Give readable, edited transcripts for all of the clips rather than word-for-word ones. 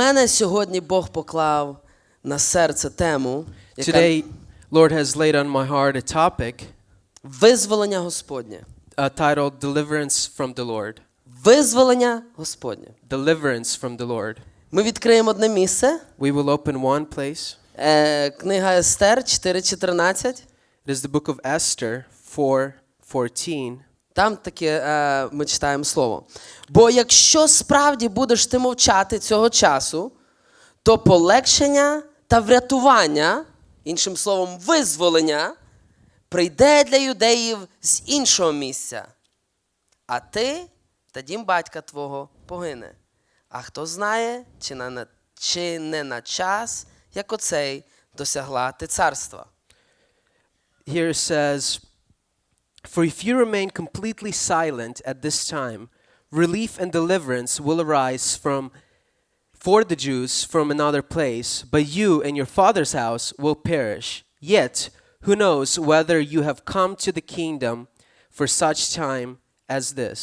мене сьогодні Бог поклав на серце тему, яка Today, Lord has laid on my heart a topic «Визволення Господнє». titled Deliverance from the Lord. Визволення Господнє. Deliverance from the Lord. Ми відкриємо одне місце. We will open one place. Книга Естер 4:14. It is the book of Esther 4:14. Там таке ми читаємо слово. Бо якщо справді будеш ти мовчати цього часу, то полегшення та врятування, іншим словом, визволення, прийде для юдеїв з іншого місця. А ти та дім батька твого погине. А хто знає, чи не на час, як оцей, досягла ти царства. Here it says, "For if you remain completely silent at this time, relief and deliverance will arise for the Jews from another place, but you and your father's house will perish. Yet, who knows whether you have come to the kingdom for such time as this?"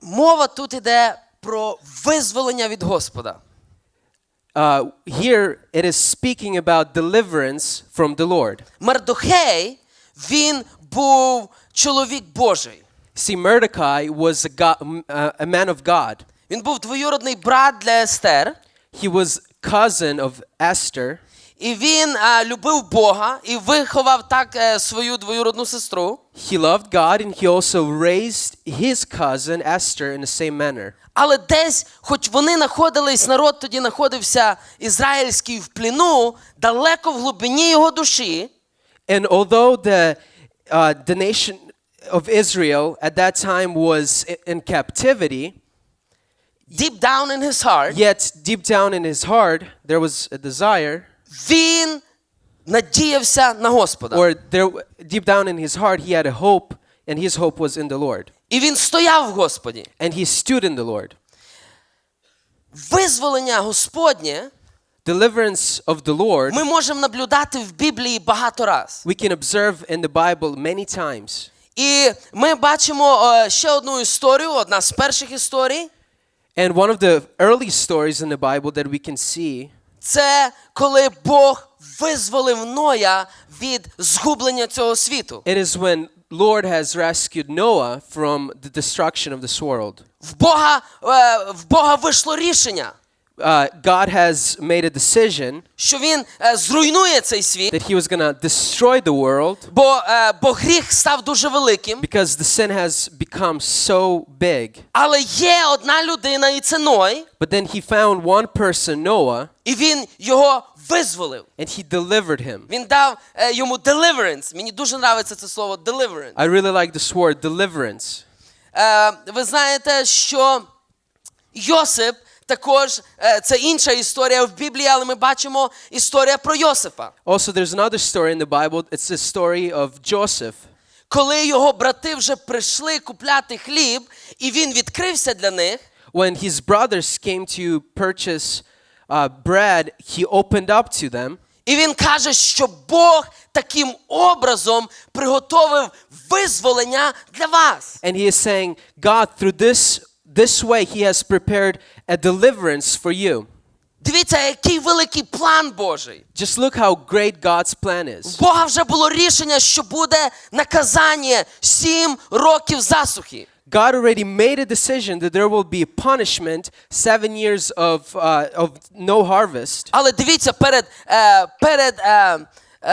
Мова тут іде про визволення від Господа. Here it is speaking about deliverance from the Lord. Мардохей, він був чоловік Божий. See, Mordecai was a man of God. Він був двоюродний брат для Естер. He was cousin of Esther. І він любив Бога і виховав так свою двоюродну сестру. He loved God and he also raised his cousin Esther in the same manner. Але десь, хоч вони знаходились, народ тоді знаходився ізраїльський в пліну, далеко в глибині його душі. And although the nation of Israel at that time was in captivity, Deep down in his heart, yet deep down in his heart there was a desire, він надіявся на Господа. or deep down in his heart he had a hope, and his hope was in the Lord. І він стояв в Господі. And he stood in the Lord. Визволення Господнє Deliverance of the Lord ми можемо наблюдати в Біблії багато раз. we can observe in the Bible many times. І ми бачимо ще одну історію, одна з перших історій. And one of the early stories in the Bible that we can see, Це коли Бог визволив Ноя від згублення цього світу. it is when Lord has rescued Noah from the destruction of this world. В Бога вийшло рішення, God has made a decision що він зруйнує цей світ, that he was going to destroy the world бо гріх став дуже великим. because the sin has become so big. Але є одна людина, і це Ной, But then he found one person, Noah, і він його визволив. and he delivered him. Він дав йому deliverance. Мені дуже подобається це слово deliverance. I really like this word, deliverance. Ви знаєте, що Йосип також, це інша історія в Біблії, але ми бачимо історія про Йосипа. Also, there's another story in the Bible. It's the story of Joseph. Коли його брати вже прийшли купляти хліб, і він відкрився для них, When his brothers came to purchase bread, he opened up to them. і він каже, що Бог таким образом приготовив визволення для вас. And he is saying, God, through this way, he has prepared a deliverance for you. Дивіться, який великий план Божий. Just look how great God's plan is. В Бога вже було рішення, що буде наказання 7 років засухи. God already made a decision that there will be a punishment, 7 years of no harvest. Але дивіться, перед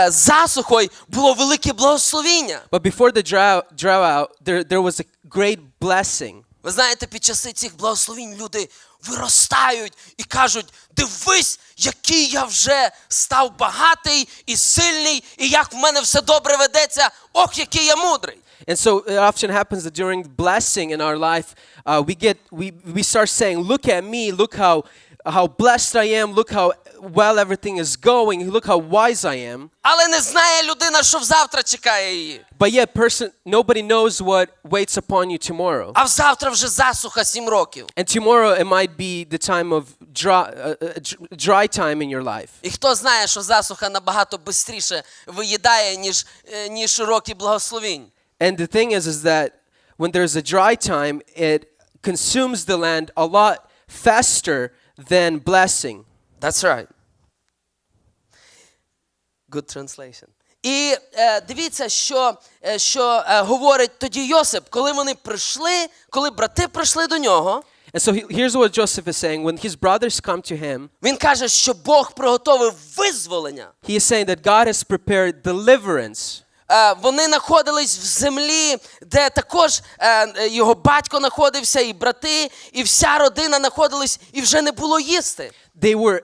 засухою було велике благословіння. But before the drought, there was a great blessing. Ви знаєте, під часи цих благословінь люди виростають і кажуть: дивись, який я вже став багатий і сильний, і як в мене все добре ведеться, ох, який я мудрий. And so it often happens that during blessing in our life, we start saying, look at me, look how blessed I am, look how well everything is going, look how wise I am. Але не знає людина, що завтра чекає її. But yet nobody knows what waits upon you tomorrow. А завтра вже засуха 7 років. And tomorrow it might be the time of dry time in your life. І хто знає, що засуха набагато швидше виїдає, ніж роки благословінь. And the thing is that when there's a dry time, it consumes the land a lot faster than blessing. That's right. Good translation. І дивіться, що говорить тоді Йосип, коли вони прийшли, коли брати прийшли до нього. And so here's what Joseph is saying. When his brothers come to him, Він каже, що Бог приготовив визволення. he is saying that God has prepared deliverance. Вони знаходились в землі, де також його батько знаходився, і брати, і вся родина знаходились, і вже не було їсти. They were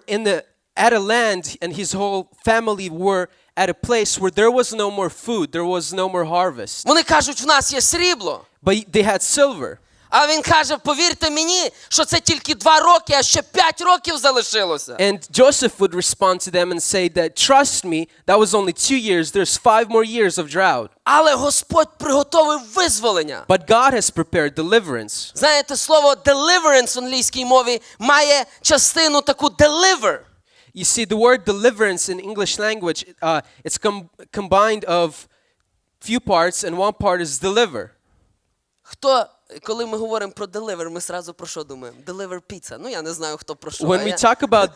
at a land, and his whole family were at a place where there was no more food, there was no more harvest. Вони кажуть, в нас є срібло. But they had silver. А він каже, повірте мені, що це тільки 2 роки, а ще 5 років залишилося. And Joseph would respond to them and say that, trust me, that was only 2 years, there's 5 more years of drought. Але Господь приготовив визволення. But God has prepared deliverance. Знаєте, слово deliverance в англійській мові має частину таку deliver. You see, the word deliverance in English language, it's combined of few parts, and one part is deliver. Коли ми говоримо про deliver, ми сразу про що думаємо? Deliver pizza. Ну, я не знаю, хто про що. When we talk about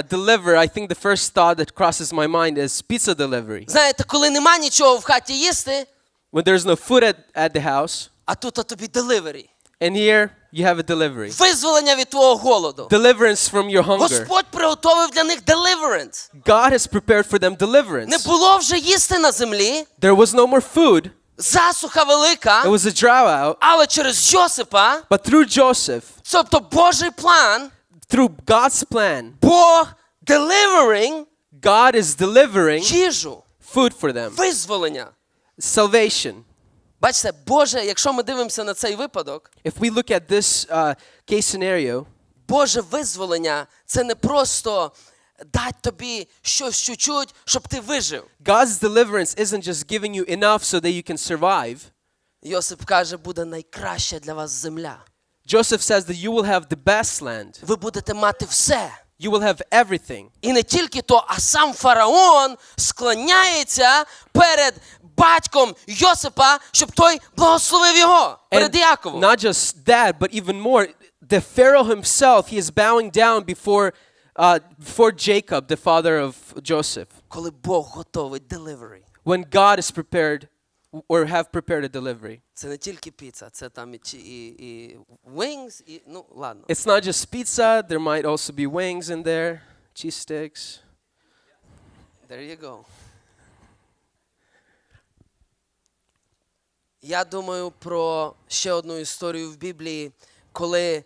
deliver, I think the first thought that crosses my mind is pizza delivery. Знаєте, коли нема нічого в хаті їсти, When there's no food at the house, а тут тобі delivery. and here you have a delivery. Визволення від твого голоду. Deliverance from your hunger. Господь приготовив для них deliverance. God has prepared for them Не deliverance. було вже їсти на землі, There was no more food. засуха велика, There was a drought out. але через Йосипа, But through Joseph, тобто Божий план, through God's plan, Бог delivering God is delivering їжу, food for them. визволення. Salvation. Бачите, Боже, якщо ми дивимося на цей випадок, If we look at this case scenario, Боже визволення – це не просто дать тобі щось чуть-чуть, щоб ти вижив. God's deliverance isn't just giving you enough so that you can survive. Йосип каже, буде найкраща для вас земля. Joseph says that you will have the best land. Ви будете мати все. You will have everything. І не тільки то, а сам фараон склоняється перед батьком Йосипа, щоб той благословив його, перед Яковом. Not just that, but even more, the Pharaoh himself, he is bowing down before Jacob, the father of Joseph. Коли Бог готовить delivery. When God is prepared or have prepared a delivery. Це не тільки піца, це там і wings, і, ну, ладно. It's not just pizza, there might also be wings in there, cheese sticks. There you go. Я думаю про ще одну історію в Біблії, коли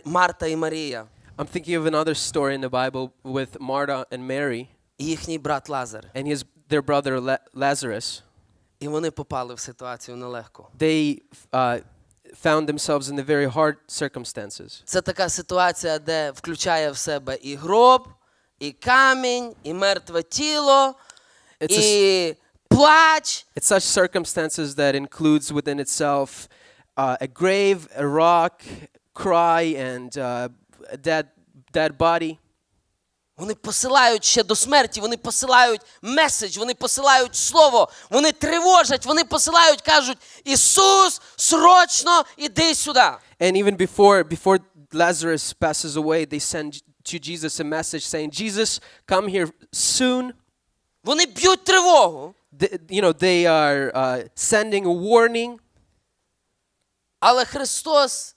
Марта і Марія, I'm thinking of another story in the Bible with Martha and Mary і їхній брат Лазар. and their brother Lazarus. І вони попали в ситуацію нелегку. They found themselves in the very hard circumstances. Це така ситуація, де включає в себе і гроб, і камінь, і мертве тіло, і плач. It's such circumstances that includes within itself a grave, a rock, cry, and a dead body. Вони посилають ще до смерті, вони посилають меседж, вони посилають слово, вони тривожать, вони посилають, кажуть, Ісус, срочно іди сюди. And even before Lazarus passes away, they send to Jesus a message saying, Jesus, come here soon. Вони б'ють тривогу. They are sending a warning. Але Христос,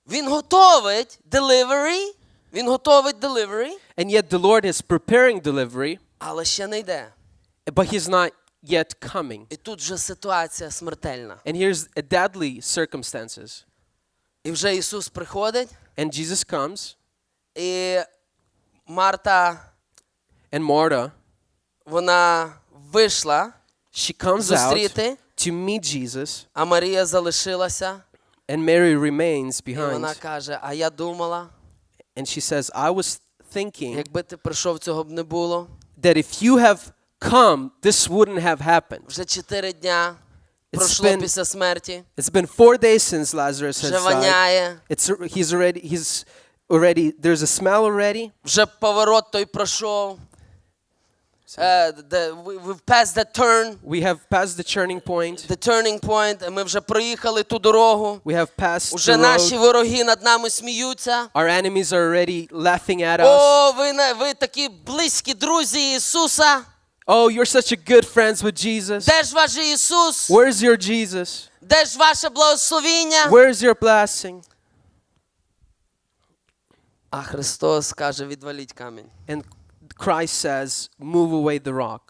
Він готовить delivery, Він готовить delivery. And yet the Lord is preparing delivery. Але ще не йде. But he's not yet coming. І тут вже ситуація смертельна. And here's a deadly circumstances. І вже Ісус приходить. And Jesus comes. І Марта, And Martha, вона вийшла she comes out зустріти, to meet Jesus. а Марія залишилася. And Mary remains І вона behind. каже, а я думала, And she says, I was thinking якби ти прийшов, цього б не було. that if you have come, this wouldn't have happened. Вже 4 дня пройшло після смерті. It's been 4 days since Lazarus Вже has died. воняє. He's already, there's a smell already. Вже поворот той пройшов. We've passed the turn. We have passed the turning point. Ми вже проїхали ту дорогу. We have passed Уже the наші road. вороги над нами сміються. Our enemies are already laughing at us. О, ви такі близькі друзі Ісуса. Oh, you're such a good friends with Jesus. Де ж ваш Ісус? Where's your Jesus? Де ж ваше благословіння? Where's your blessing? А Христос каже, відваліть камінь. And Christ says, move away the rock.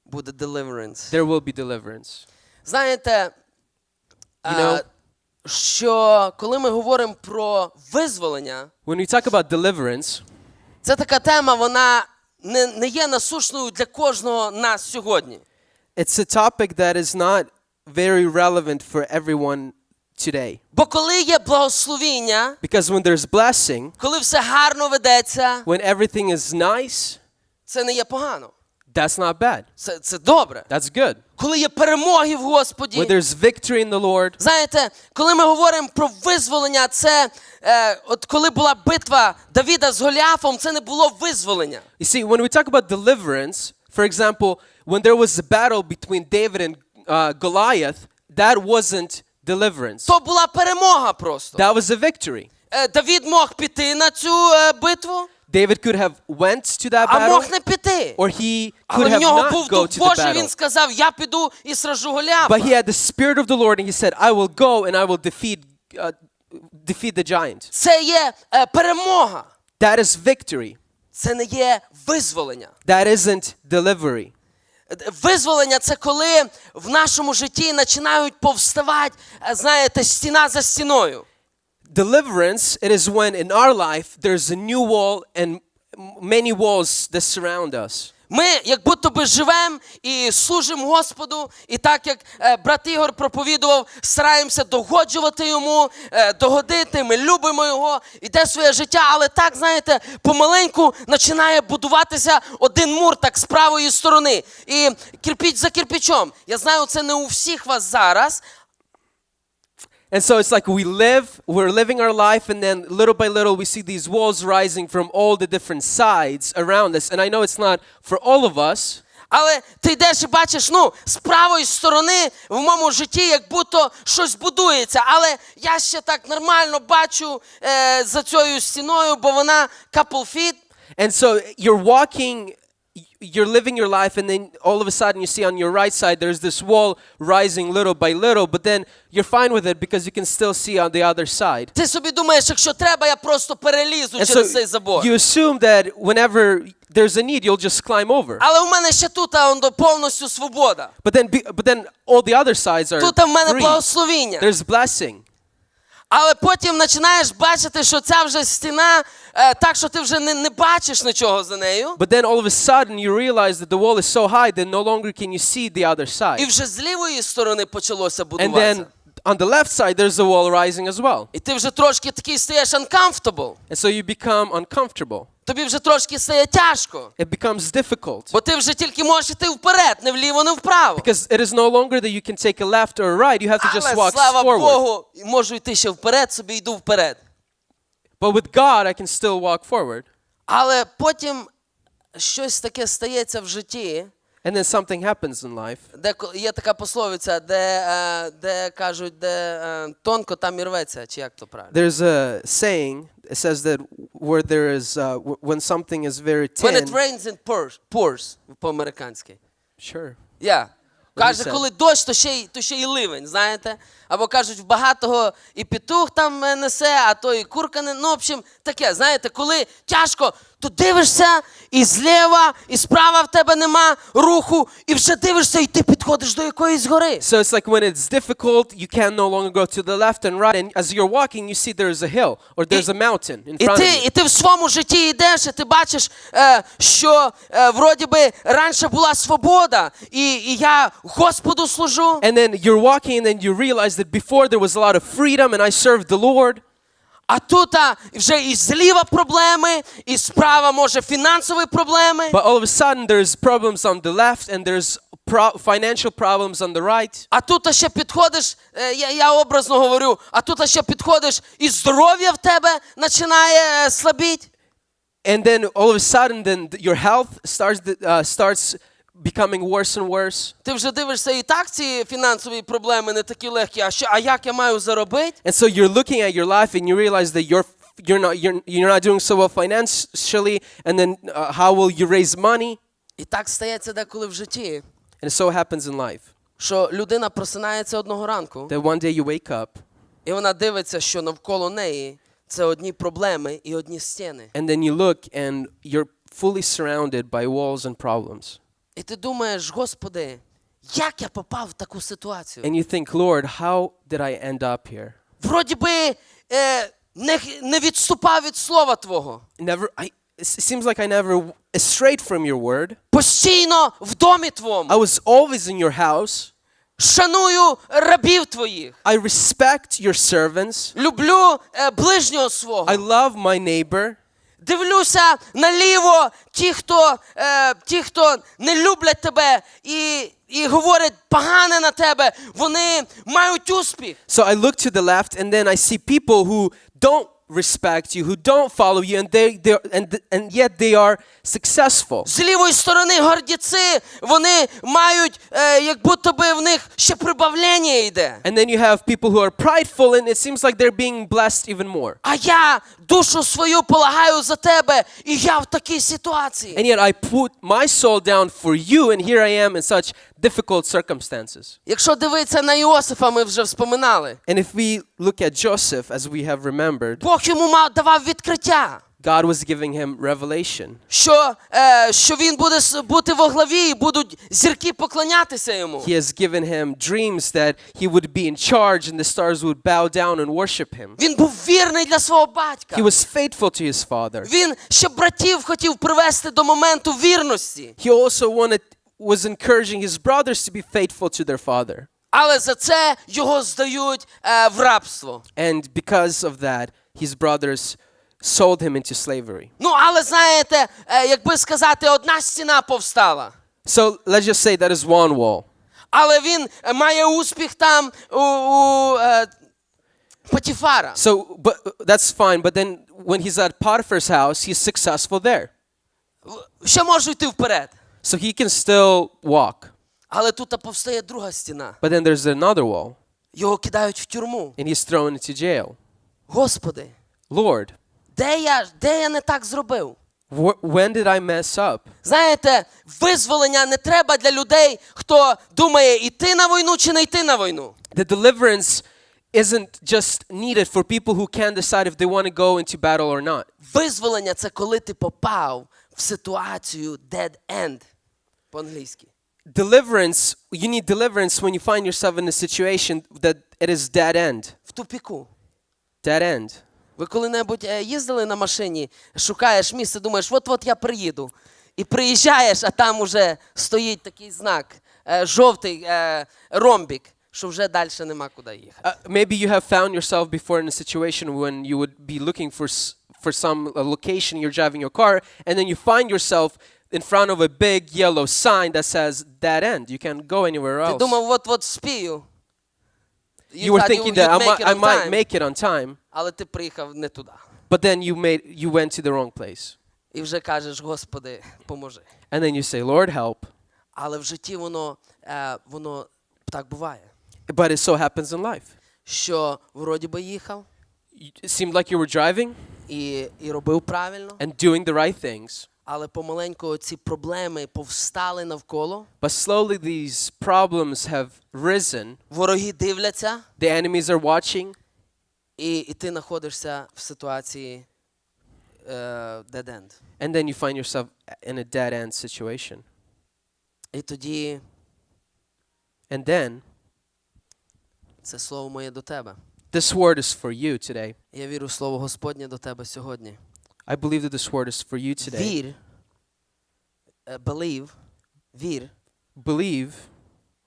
Буде deliverance. There will be deliverance. Знаєте, You know, що коли ми говоримо про визволення, when we talk about deliverance, це така тема, вона не є насущною для кожного нас сьогодні. it's a topic that is not very relevant for everyone today. Бо коли є благословіння, Because when there's blessing, коли все гарно ведеться, when everything is nice, це не є погано. that's not bad. Це добре. That's good. Коли є перемоги в Господі. When there's victory in the Lord, Знаєте, коли ми говоримо про визволення, це от коли була битва Давіда з Голіафом, це не було визволення. you see, when we talk about deliverance, for example, when there was a battle between David and Goliath, that wasn't deliverance. То була перемога просто. That was a victory. Давід мог піти на цю битву, David could have went to that а battle, мог не піти. or he could Але в have нього not був go Дух to the Божий, він battle. сказав, я піду і сражу Голіафа. But he had the Spirit of the Lord, and he said, I will go and I will defeat the giant. Це є перемога. That is victory. Це не є визволення. That isn't delivery. Визволення – це коли в нашому житті починають повставати, знаєте, стіна за стіною. Deliverance, it is when in our life there's a new wall and many walls that surround us. Ми як будто би живемо і служимо Господу, і так як брат Ігор проповідував, стараємося догоджувати йому, догодити, ми любимо його, іде своє життя, але так, знаєте, помаленьку починає будуватися один мур так з правої сторони. І кирпіч за кирпичом. Я знаю, це не у всіх вас зараз. And so it's like we're living our life, and then little by little we see these walls rising from all the different sides around us. And I know it's not for all of us. Але ти йдеш і бачиш, з правої сторони в моєму житті як будто щось будується. Але я ще так нормально бачу за цією стіною, бо вона couple feet. And so you're living your life, and then all of a sudden you see on your right side there's this wall rising little by little, but then you're fine with it because you can still see on the other side. Ти собі думаєш, якщо треба, я просто перелізу And через so цей забор. you assume that whenever there's a need, you'll just climb over. Але у мене ще тут повністю свобода. But then all the other sides are Тут в мене free. благословіння. There's blessing. Але потім починаєш бачити, що ця вже стіна, так, що ти вже не бачиш нічого за нею. But then all of a sudden you realize that the wall is so high that no longer can you see the other І side. вже з лівої сторони почалося And будуватися. then on the left side there's a wall rising as well. І ти вже трошки такий стаєш uncomfortable. And so you become uncomfortable. Тобі вже трошки стає тяжко. It becomes difficult. Бо ти вже тільки можеш йти вперед, не вліво, не вправо. Because it is no longer that you can take a left or a right. You have to just Але, walk слава forward. Богу, можу йти ще вперед, собі йду вперед. But with God, I can still walk forward. Але потім щось таке стається в житті, And then something happens in life. де є така пословиця, де кажуть, де тонко, там і рветься, чи як то правильно? There's a saying, it says that where there is, when something is very When it thin. rains it pours, по-американськи. Sure. Yeah. Каже, said. коли дощ, то ще й ливень, знаєте? Або кажуть, в багатого і петух там несе, а то і курка не. В общем, таке, знаєте, коли тяжко, то дивишся, і зліва, і справа в тебе нема руху, і вже дивишся, і ти підходиш до якоїсь гори. So it's like when it's difficult, you can no longer go to the left and right. And as you're walking, you see there's a hill or there's a mountain in front of you. І ти в своєму житті йдеш, і ти бачиш, що вроді би раніше була свобода, і я Господу служу. And then you're walking and then you realize that before there was a lot of freedom and I served the Lord. А тут вже і зліва проблеми, і справа, може, фінансові проблеми. But all of a sudden there's problems on the left and there's financial problems on the right. А тут ще підходиш, я образно говорю, а тут ще підходиш, і здоров'я в тебе починає слабіть. And then all of a sudden, then your health starts becoming worse and worse. Ти вже дивишся, і так ці фінансові проблеми не такі легкі, а як я маю заробити? And so you're looking at your life and you realize that you're not doing so well financially, and then how will you raise money? І так стається деколи в житті, And so happens in life. що людина просинається одного ранку, That one day you wake up і вона дивиться, що навколо неї це одні проблеми і одні стіни. and then you look and you're fully surrounded by walls and problems. І ти думаєш, Господи, як я попав в таку ситуацію? And you think, Lord, how did I end up here? Вроді би не відступав від слова Твого. It seems like I never strayed from your word. Постійно в домі Твому. I was always in your house. Шаную рабів Твоїх. I respect your servants. Люблю ближнього свого. I love my neighbor. Дивлюся наліво ті, хто не люблять тебе і говорять погане на тебе, вони мають успіх. So I look to the left and then I see people who don't respect you, who don't follow you, and yet they are successful. З лівої сторони гордіці, вони мають, як будто би в них ще прибавлення йде. And then you have people who are prideful and it seems like they're being blessed even more. А я душу свою полагаю за тебе, і я в такій ситуації. And yet I put my soul down for you, and here I am in such difficult circumstances. Якщо дивитися на Іосифа, ми вже вспоминали. And if we look at Joseph, as we have remembered, Бог йому давав відкриття. God was giving him revelation. Що він буде бути во главі і будуть зірки поклонятися йому. He has given him dreams that he would be in charge and the stars would bow down and worship him. Він був вірний для свого батька. He was faithful to his father. Він ще братів хотів привести до моменту вірності. He also was encouraging his brothers to be faithful to their father. Але за це його здають в рабство. And because of that, his brothers sold him into slavery. Ну, але знаєте, якби сказати, одна стіна повстала. So let's just say that is one wall. Але він має успіх там у Потіфара. So, but that's fine. But then when he's at Potiphar's house, he's successful there. Ще може йти вперед. So he can still walk. Але тут повстає друга стіна. But then there's another wall. Його кидають в тюрму. And he's thrown into jail. Господи, Lord, де я не так зробив? when did I mess up? Знаєте, визволення не треба для людей, хто думає, йти на війну чи не йти на війну. The deliverance isn't just needed for people who can't decide if they want to go into battle or not. Визволення – це коли ти попав в ситуацію dead end по-англійськи. Deliverance, you need deliverance when you find yourself in a situation that it is dead end. В тупіку. Dead end. Ви коли-небудь їздили на машині, шукаєш місце, думаєш, от я приїду. І приїжджаєш, а там уже стоїть такий знак, жовтий ромбік, що вже далі нема куди їхати. Maybe you have found yourself before in a situation when you would be looking for some location, you're driving your car, and then you find yourself in front of a big yellow sign that says dead end. You can't go anywhere else. Ти думав, от спію. You were thinking that I might make it on time, але ти приїхав не туди. but then you went to the wrong place. І вже кажеш, Господи, поможи. And then you say, Lord, help. Але в житті воно так буває. But it so happens in life. Що вроді би їхав It seemed like you were driving і робив правильно, and doing the right things. але помаленьку ці проблеми повстали навколо. But slowly these problems have risen. Вороги дивляться. The enemies are watching. І ти знаходишся в ситуації dead end. And then you find yourself in a dead end situation. І тоді And then це слово моє до тебе. this word is for you today. Я вірю в слово Господнє до тебе сьогодні. I believe that this word is for you today. Вір, вір Believe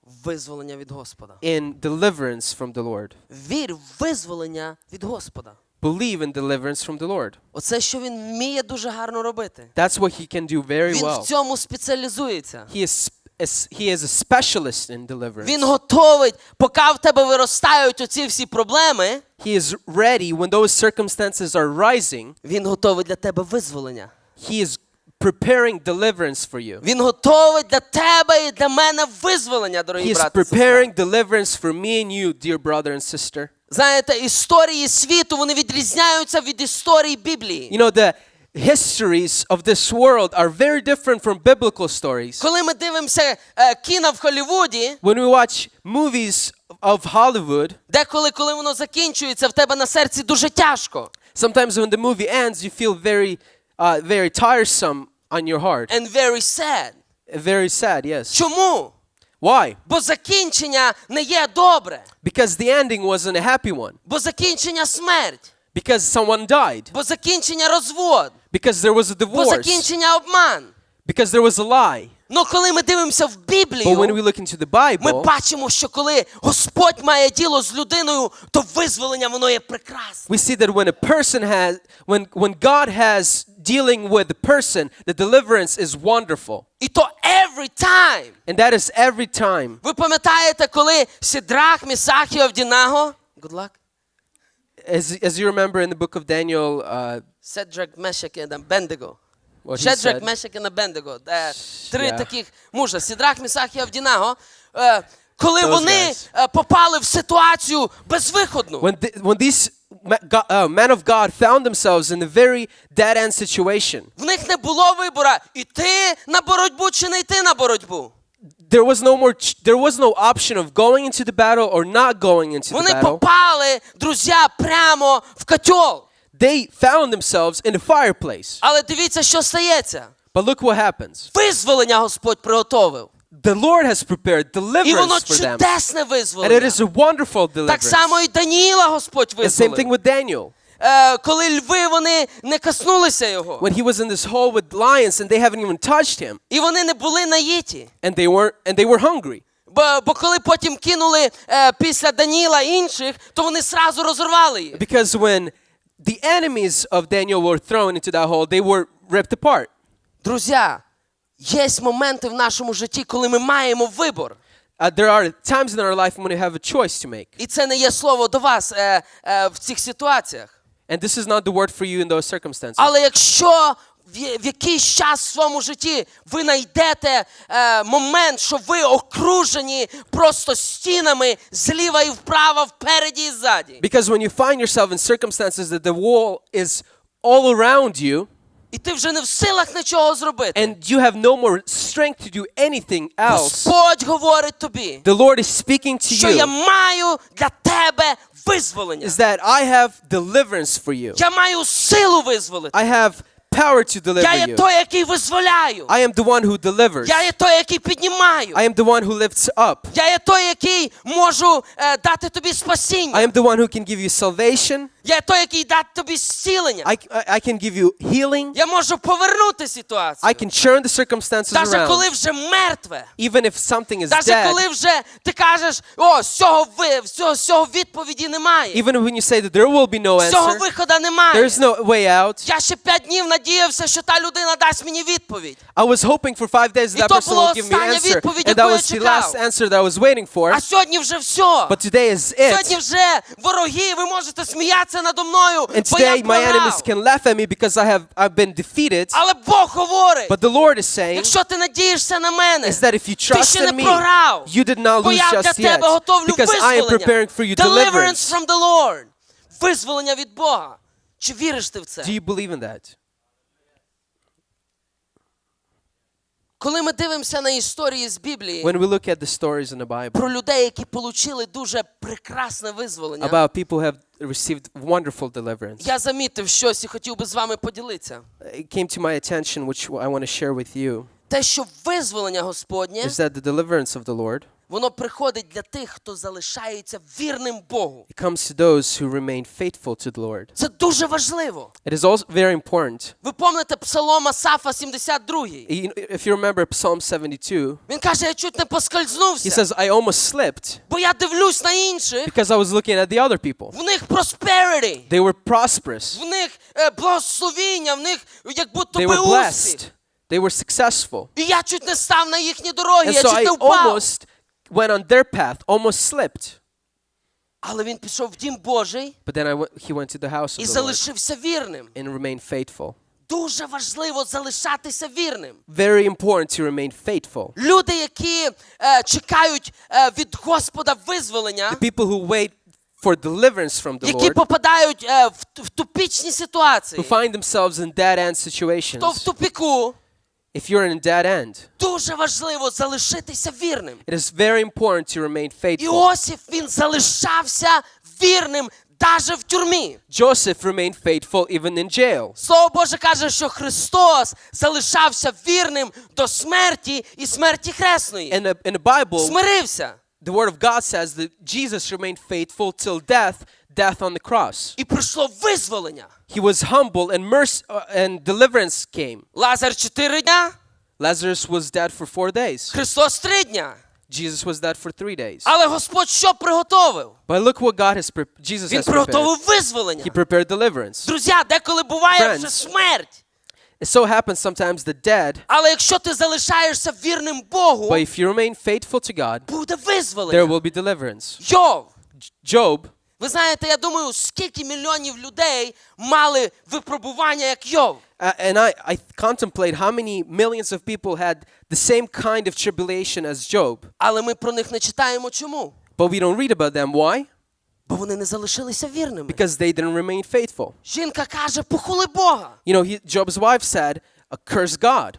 в визволення від Господа. in deliverance from the Lord. Вір в визволення від Господа. Believe in deliverance from the Lord. Оце, що він вміє дуже гарно робити. That's what he can do very Він в well. цьому спеціалізується. He is a specialist in deliverance. Він готовий, поки в тебе виростають оці всі проблеми, He is ready when those circumstances are rising. він готовий для тебе визволення. He is preparing deliverance for you. Він готовий для тебе і для мене визволення, He дорогі is брати і сестри. preparing deliverance for me and you, dear brother and sister. Знаєте, історії світу, вони відрізняються від історії Біблії. You know, the histories of this world are very different from biblical stories. Коли ми дивимося кіно в Голлівуді, When we watch movies of Hollywood, деколи, коли воно закінчується, в тебе на серці дуже тяжко. sometimes when the movie ends, you feel very tiresome on your heart. And very sad. Very sad, yes. Чому? Why? Бо закінчення не є добре. Because the ending wasn't a happy one. Бо закінчення смерть. Because someone died. Бо закінчення розвод. Because there was a Бо divorce. закінчення обман. Because there was a lie. Но коли ми дивимося в But when Біблію, we look into the ми Bible, бачимо, що коли Господь має діло з людиною, то визволення воно є прекрасне. we see that when a person when God has dealing with the person, the deliverance is wonderful. І то every time. And that is every time. Ви пам'ятаєте, коли Сідрах, Місах і Авдінаго, good luck, As you remember in the book of Daniel, Седрак, Мешак і Абедnego. what he Шедрак, said, Мешак і Абедnego. Три Yeah. таких мужа. Сідрах, Місах і Авдінаго. Коли Those вони попали в ситуацію безвиходну. when these men of God found themselves in a very dead-end situation, В них не було вибора, іти на боротьбу чи не йти на боротьбу. there was no option of going into the battle or not going into the Вони battle. попали, друзі, прямо в котел. They found themselves in a fireplace. Але дивіться, що стається. But look what happens. Визволення Господь приготовив. The Lord has prepared І воно deliverance for them. чудесне And it визволення. is a wonderful Так deliverance. само і Даніїла Господь The same thing визволив. with Daniel. Коли льви, вони не коснулися його. When he was in this hole with lions and they haven't even touched him, І вони не були наїті. and they were hungry. Бо коли потім кинули після Даніїла інших, то вони сразу розірвали їх. Because when the enemies of Daniel were thrown into that hole, they were ripped apart. Друзі, є моменти в нашому житті, коли ми маємо вибір. There are times in our life when we have a choice to make. І це не є слово до вас в цих ситуаціях. And this is not the word for you in those circumstances. Але якщо в якийсь час в своєму житті ви знайдете момент, що ви окружені просто стінами зліва і вправо, впереді і ззаді. Because when you find yourself in circumstances that the wall is all around you, І ти вже не в силах нічого зробити. and you have no more strength to do anything else, Господь говорить тобі, the Lord is speaking to що я you, маю для тебе визволення. is that I have deliverance for you. Я маю силу визволити. I have power to Я deliver є you. той, який визволяю. I am the one who delivers. Я є той, який піднімаю. I am the one who lifts up. Я є той, який можу дати тобі спасіння. I am the one who can give you salvation. Я є той, який дасть тобі зцілення. I can give you healing. Я можу повернути ситуацію. I can turn the circumstances Навіть коли around. вже мертве. Even if something is Навіть dead. коли вже ти кажеш, з цього відповіді немає. Even when you say that there will be no З цього answer, виходу немає. there's no way out. Я ще 5 днів надіявся, що та людина дасть мені відповідь. I was hoping for 5 days that І that то person була will give me остання answer. відповідь, And that яку я was the чекав. last answer that I was waiting for. А сьогодні вже все. But today is Сьогодні it. вже вороги, ви можете сміятися надо мною, And бо я today my enemies програв. can laugh at me because I've been defeated. Але Бог говорить, But the Lord is saying якщо ти надієшся на мене, is that if you ти trust ще не in me, програв. you did not Бо lose я для just yet. тебе готовлю Because I am preparing for you Deliverance deliverance. from the Lord. Визволення від Бога. Чи віриш ти в це? Do you believe in that? Коли ми дивимося на історії з Біблії, When we look at the stories in the Bible про людей, які отримали дуже прекрасне визволення, about people who have received wonderful deliverance, я замітив щось і хотів би з вами поділитися. it came to my attention, which I want to share with you, Те, що визволення Господнє, is that the deliverance of the Lord, воно приходить для тих, хто залишається вірним Богу. it comes to those who remain faithful to the Lord. Це дуже важливо. It is also very important. Ви пам'ятаєте Псалом Асафа 72? If you remember Psalm 72, Він каже, я чуть не he поскользнувся, says, I almost slipped бо я дивлюсь на інших, because I was looking at the other people. в них prosperity, They were prosperous. в них благословіння, в них як будто They би were успіх. blessed. They were successful. І я чуть не став на їхні дороги, And я so чуть не I впав. almost went on their path, almost slipped. Але він пішов в дім Божий But then he went to the house і of the Lord залишився вірним. and remained faithful. дуже важливо залишатися вірним. Very important to remain faithful. Люди, які чекають від Господа визволення, The people who wait for deliverance from the які Lord, попадають в тупічні ситуації, who find themselves in dead-end хто в situations. тупіку, If you're in a dead end, дуже важливо залишитися вірним. it is very important to remain faithful. Іосиф, він залишався вірним навіть в тюрмі. Joseph remained faithful even in jail. Слово Боже каже, що Христос залишався вірним до смерті і смерті хресної. In the Bible, Смирився. the Word of God says that Jesus remained faithful till death on the cross. І прийшло визволення. He was humble and and deliverance came. Лазар 4 дня, Lazarus was dead for 4 days. Христос 3 дня. Jesus was dead for 3 days. Але Господь що приготовив? But look what Jesus Він has prepared. приготовив визволення. He prepared deliverance. Друзі, деколи буває вже Friends. смерть. It so happens sometimes the dead, Але якщо ти залишаєшся вірним Богу, but if you remain faithful to God, буде there визволення. will be deliverance. Йов. Job, Ви знаєте, я думаю, скільки мільйонів людей мали випробування, як Йов. and I contemplate how many millions of people had the same kind of tribulation as Job, Але ми про них не читаємо чому? but we don't read about them. Why? Бо вони не залишилися вірними. Because they didn't remain faithful. Жінка каже, похули Бога. You know, Job's wife said, curse God,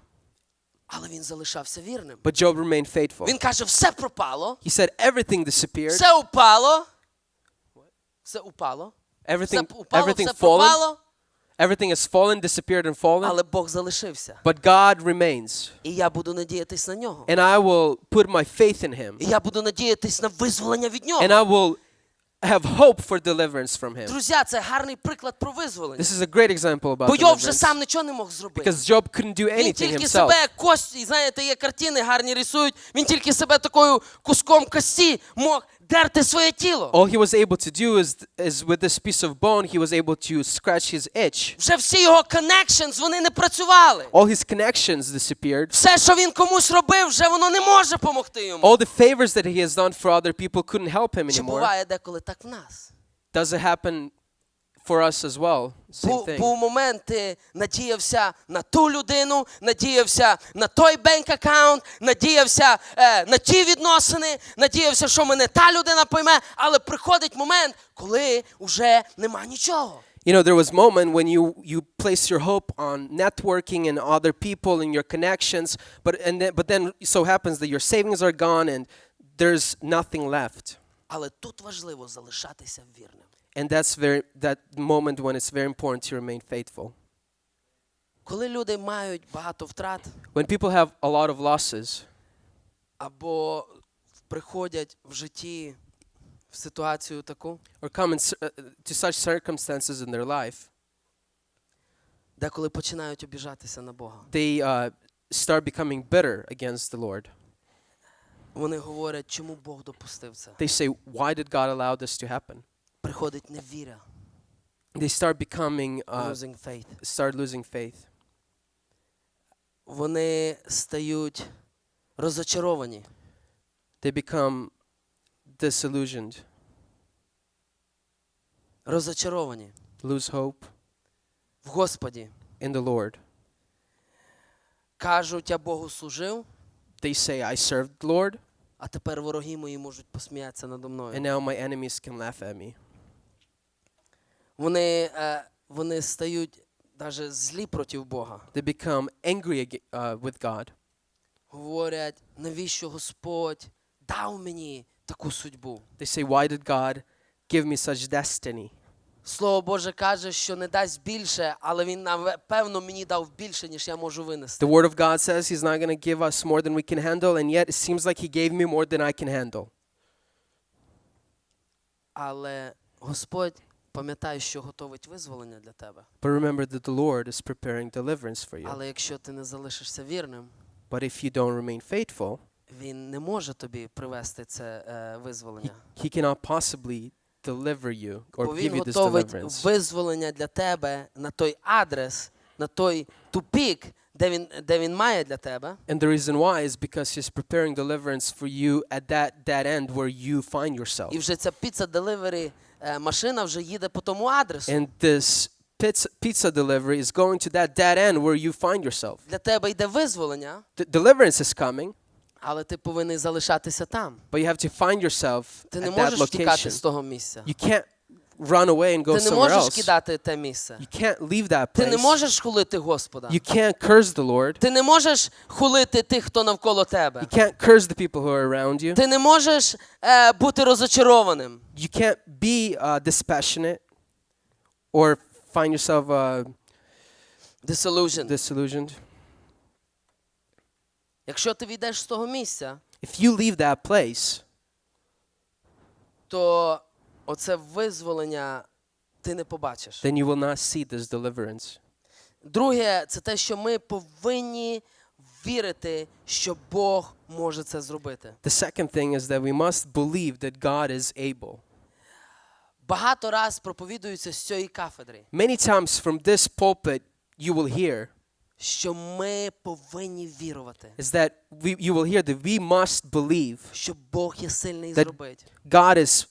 Але він залишався вірним. but Job remained faithful. Він каже, все пропало, He said everything disappeared, все упало. Все упало. Все everything упало, everything все fallen, пропало. everything has fallen, disappeared and fallen, Але Бог залишився. but God remains. І я буду надіятись на нього. And I will put my faith in him. І я буду надіятись на визволення від нього. And I will have hope for deliverance from him. Друзі, це гарний приклад про визволення. This is a great example about Бо Йов вже deliverance. сам нічого не мог зробити. Because Job couldn't do Він anything тільки himself. себе кості, знаєте, є картини гарні рисують, він тільки себе такою куском кості мог дерти своє тіло. All he was able to do is with this piece of bone, he was able to scratch his itch. Вже всі його connections, вони не працювали. All his connections disappeared. Все, що він комусь робив, вже воно не може допомогти йому. All the favors that he has done for other people couldn't help him Чи anymore. буває деколи так в нас? Does it happen for us as well? Same thing. Був момент, ти надіявся на ту людину, надіявся на той бенк-аккаунт, надіявся на ті відносини, надіявся, що мене та людина пойме, але приходить момент, коли вже нема нічого. You know, there was a moment when you place your hope on networking and other people and your connections, but then it so happens that your savings are gone and there's nothing left. Але тут важливо залишатися вірним. And that moment when it's very important to remain faithful. Коли люди мають багато втрат, When people have a lot of losses, або приходять в житті в ситуацію таку, or come to such circumstances in their life, деколи починають обіжатися на Бога. they start becoming bitter against the Lord. Вони говорять, чому Бог допустив це? They say, why did God allow this to happen? Приходить невіра, They start becoming, losing faith. start losing faith. Вони стають розочаровані. They become disillusioned, Розочаровані lose hope в Господі. in the Lord. Кажуть, я Богу служив, They say, I served the Lord, а тепер вороги мої можуть посміятися надо and мною. now my enemies can laugh at me. Вони стають навіть злі проти Бога. They become angry with God. Говорять, навіщо Господь дав мені таку судьбу? They say, why did God give me such destiny? Слово Боже каже, що не дасть більше, але Він, напевно, мені дав більше, ніж я можу винести. The Word of God says He's not going to give us more than we can handle, and yet it seems like He gave me more than I can handle. Але Господь, пам'ятай, що готовить визволення для тебе. But remember that the Lord is preparing deliverance for you. Але якщо ти не залишишся вірним, But if you don't remain faithful, Він не може тобі привести це визволення. He cannot possibly deliver you or Бо give Він you this готовить deliverance. визволення для тебе на той адрес, на той тупік, де він має для тебе. And the reason why is because He's preparing deliverance for you at that end where you find yourself. І вже ця pizza delivery машина вже їде по тому адресу. And this pizza delivery is going to that dead end where you find yourself. Для тебе йде визволення, Deliverance is coming, але ти повинен залишатися там. but you have to find yourself Ти не at that можеш втікати з location. того місця. You can't run away and go Ти не somewhere можеш else. кидати те місце. You can't leave that Ти не place. можеш хулити Господа. You can't curse the Lord. Ти не можеш хулити тих, хто навколо тебе. You can't curse the people who are around you. Ти не можеш бути розочарованим. You can't be dispassionate or find yourself disillusioned. Якщо ти війдеш з того місця, If you leave that place, то оце визволення ти не побачиш. then you will not see this deliverance. Друге, це те, що ми повинні вірити, що Бог може це зробити. The second thing is that we must believe that God is able. Багато раз проповідується з цієї кафедри, Many times from this pulpit you will hear що ми повинні вірувати, is that you will hear that we must believe що Бог є сильний That- зробити. God is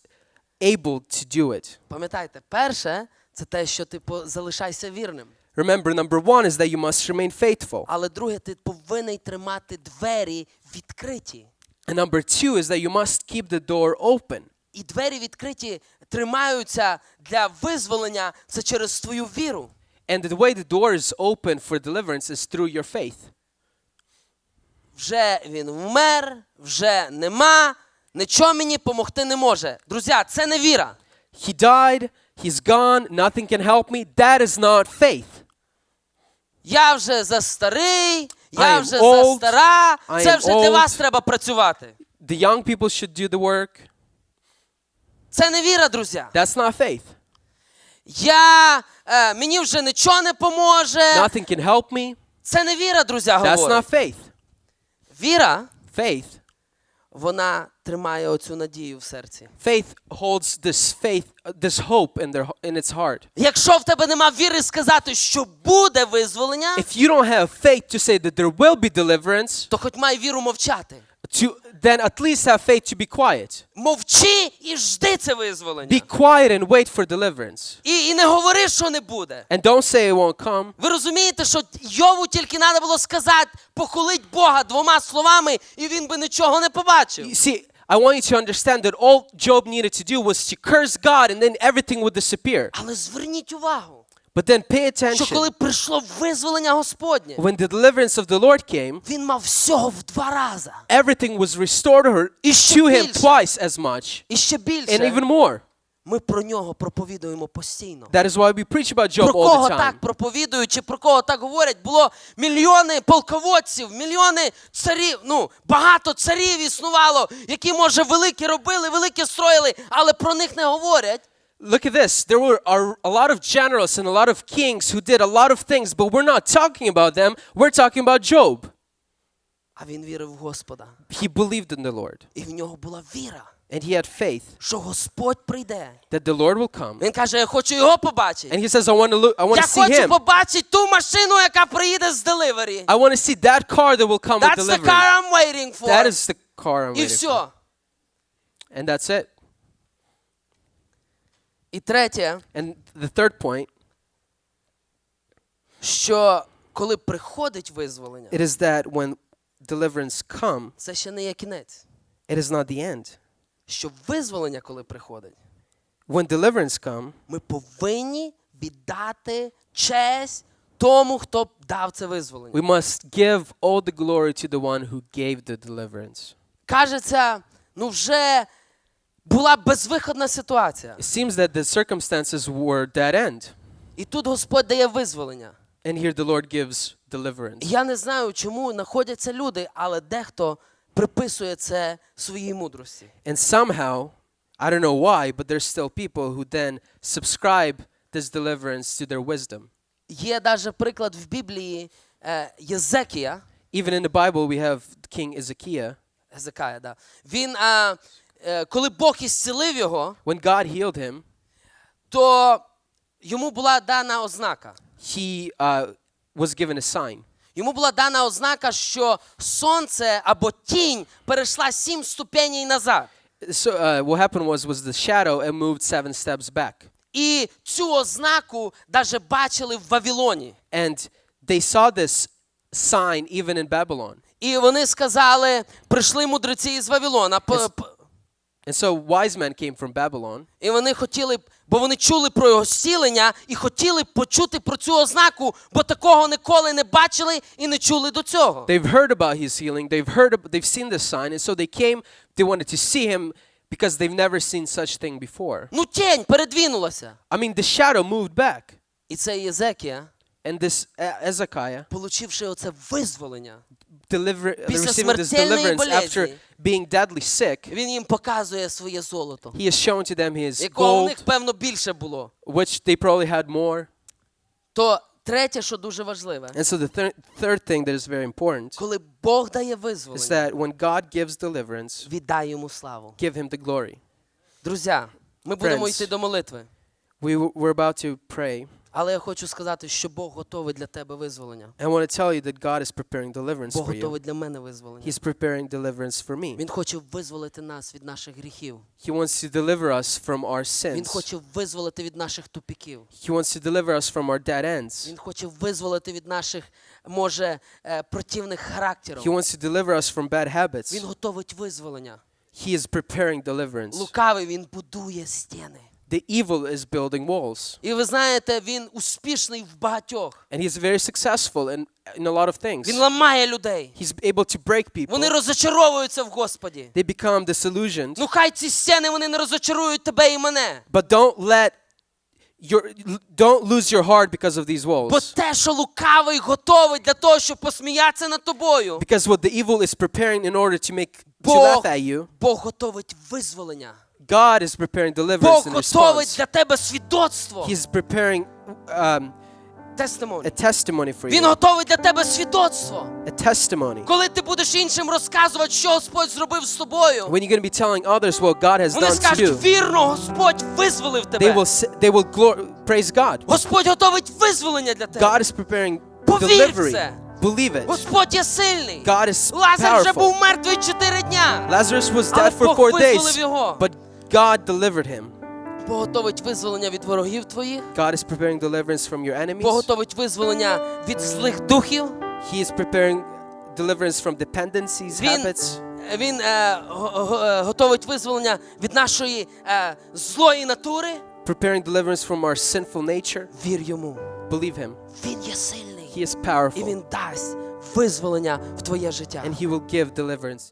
able to do it. Пам'ятайте, перше, це те, що ти залишайся вірним. Remember, number one is that you must remain faithful. Але друге, ти повинен тримати двері відкриті. And number two is that you must keep the door open. І двері відкриті тримаються для визволення, це через твою віру. And the way the door is open for deliverance is through your faith. Вже він вмер, вже нема, нічого мені помогти не може. Друзі, це не віра. He died, he's gone, nothing can help me. That is not faith. Я вже застарий, I я am вже old, застара, I це am вже для old. вас треба працювати. The young people should do the work. Це не віра, друзі. That's not faith. Мені вже нічого не поможе. Nothing can help me. Це не віра, друзі, That's говорить. not faith. Віра, Faith. вона тримає оцю надію в серці. Faith holds this hope in its heart. Якщо в тебе нема віри сказати, що буде визволення, If you don't have faith to say that there will be deliverance, то хоч май віру мовчати. then at least have faith to be quiet. Мовчи і жди це визволення. Be quiet and wait for deliverance. І не говори, що не буде. And don't say it won't come. Ви розумієте, що Йову тільки треба було сказати, похулить Бога двома словами, і він би нічого не побачив. You see, I want you to understand that all Job needed to do was to curse God and then everything would disappear. Але зверніть увагу, But then pay що коли attention. прийшло визволення Господнє, When the deliverance of the Lord came, він мав всього в 2 рази. everything was restored to him більше. twice as much І ще and більше, even more. ми про нього проповідуємо постійно. That is why we preach about Job Про all кого the time. так проповідують, чи про кого так говорять, було мільйони полководців, мільйони царів, багато царів існувало, які, може, великі робили, великі строїли, але про них не говорять. Look at this. There were a lot of generals and a lot of kings who did a lot of things, but we're not talking about them. We're talking about Job. А він вірив в Господа. He believed in the Lord, І в нього була віра, and he had faith що Господь прийде. that the Lord will come. Він каже, я хочу його побачити. And he says, I want Я to see хочу him. побачити ту машину, яка приїде з деливері. I want to see that car that will come with That's the delivery. car I'm waiting for. That is the car I'm І waiting все. for. And that's it. І третє, And the third point, що коли приходить визволення, it is that when deliverance come, це ще не є кінець. it is not the end. Що визволення, коли приходить, When deliverance come, ми повинні віддати честь тому, хто дав це визволення. we must give all the glory to the one who gave the deliverance. Кажеться, вже була безвиходна ситуація. It seems that the circumstances were dead end. І тут Господь дає визволення. And here the Lord gives deliverance. Я не знаю, чому знаходяться люди, але дехто приписує це своїй мудрості. And somehow, I don't know why, but there's still people who then subscribe this deliverance to their wisdom. Є навіть приклад в Біблії Єзекія. Even in the Bible, we have King Ezekiel. Єзекія, да. Він, коли Бог ісцілив його, When God healed him, то йому була дана ознака. he was given a sign. Йому була дана ознака, що сонце або тінь перейшла 7 ступеней назад. So what happened was the shadow and moved 7 steps back. І цю ознаку даже бачили в Вавилоні. And they saw this sign even in Babylon. І вони сказали, прийшли мудреці із Вавилона. And so wise men came from Babylon. І вони хотіли, бо вони чули про його зцілення і хотіли почути про цю ознаку, бо такого ніколи не бачили і не чули до цього. They've heard about his healing. They've seen this sign, and so they came. They wanted to see him because they've never seen such thing before. Ну тінь передвинулася. I mean, the shadow moved back, І це Єзекія, and this Ezekiah, получивши оце визволення, receiving this смертельної deliverance болезні, after being deadly sick, він їм показує своє золото, he has shown to them his якого в них, gold, певно, більше було. which they probably had more. То третє, що дуже важливе, And so the third thing that is very important коли Бог дає is визволення, that when God gives deliverance, віддай йому славу. give him the glory. Друзі, ми будемо Friends, йти до молитви. We're about to pray. Але я хочу сказати, що Бог готовий для тебе визволення. I want to tell you that God is preparing deliverance Бог for you. готовий для мене визволення. He's preparing deliverance for me. Він хоче визволити нас від наших гріхів. He wants to deliver us from our Він sins. хоче визволити від наших тупіків. He wants to deliver us from our dead ends. Він хоче визволити від наших, може, противних характерів. He wants to deliver us from bad habits. Він готовить визволення. He is preparing deliverance. Лукавий, він будує стіни. The evil is building walls. І ви знаєте, він успішний в багатьох. And he's very successful in a lot of things. Він ламає людей. He's able to break people. Вони розочаровуються в Господі. They become disillusioned. Ну хай ці стіни, вони не розочарують тебе і мене. But don't lose your heart because of these Бо walls. те, що лукавий готовий для того, щоб посміятися над тобою, Because what the evil is preparing in order to Бог, laugh at you, Бог готовить визволення. God is preparing Бог deliverance in готовить response. для тебе свідоцтво. He's preparing a Testimony. testimony for Він you. готовий для тебе свідоцтво. A testimony. Коли ти будеш іншим розказувати, що Господь зробив з тобою, When you're going to be telling others what God has вони done to скажуть, you, вірно, Господь визволив they тебе. will praise God. Господь готовить визволення для тебе. God is preparing Повір в delivery. це. Believe it. Господь є сильний. God is Лазар вже powerful. був мертвий 4 дня. Lazarus was Але dead for Бог 4 визволив days, його. but God delivered him. Бог готовить визволення від ворогів твоїх. God is preparing deliverance from your Бог enemies. готовить визволення від злих духів. He is preparing deliverance from dependencies, habits. Він готовить визволення від нашої злої натури. Preparing deliverance from our sinful nature. Вір йому. Believe him. Він є сильний. He is І powerful. він дасть визволення в твоє життя. And he will give deliverance.